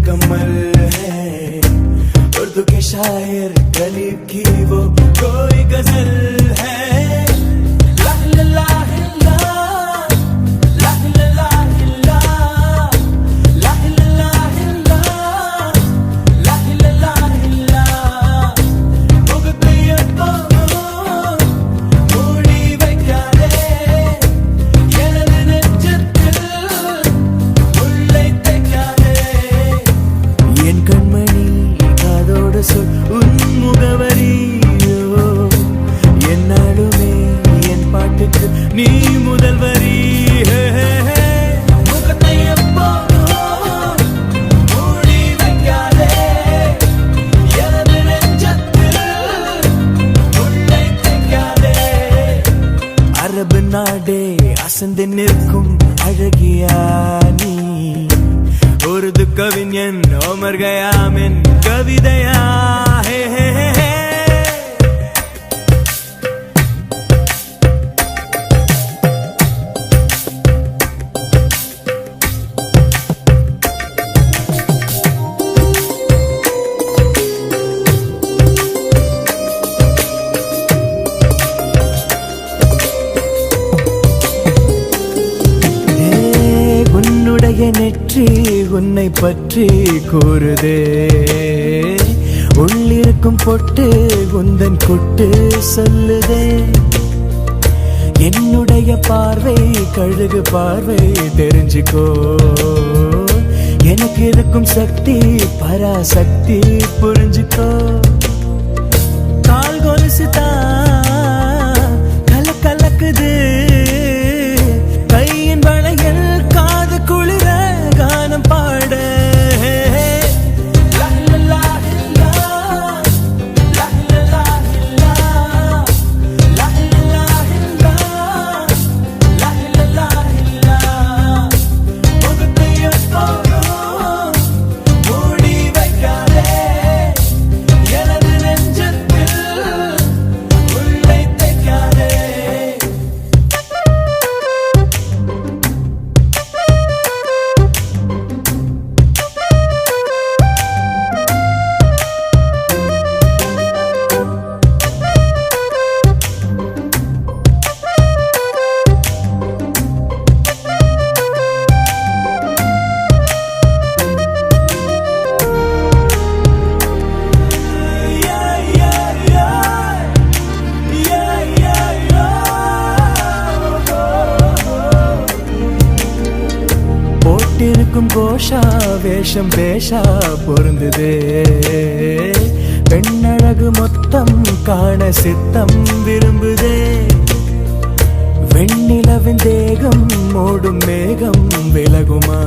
मुकम्मल है। उर्दू के शायर गरीब की वो कोई गजल है। நீ முதல் வரி முகத்தை எப்போதும் மூடி வைக்காதே, எனது நெஞ்சத்தில் உள்ளே தைக்காதே. அரபு நாடே அசந்து நிற்கும் அழகியா நீ, உருது கவிஞன் ஓமர் கயாமின் கவிதையா. நெற்றி உன்னை பற்றி கூறுதே, உள்ளிருக்கும் பொட்டு உந்தன் குட்டு சொல்லுதே. என்னுடைய பார்வை கழுகு பார்வை தெரிஞ்சுக்கோ, எனக்கு இருக்கும் சக்தி பராசக்தி புரிஞ்சுக்கோ. கால் கொலுசுதான் கலக்குது, கையின் வளையல் காது குளிர கானம் பாட. இருக்கும் கோஷா வேஷம் பேஷா பொருந்துதே, பெண்ணழகு மொத்தம் காண சித்தம் விரும்புதே. வெண்ணிலவின் தேகம் மூடும் மேகம் விலகுமா,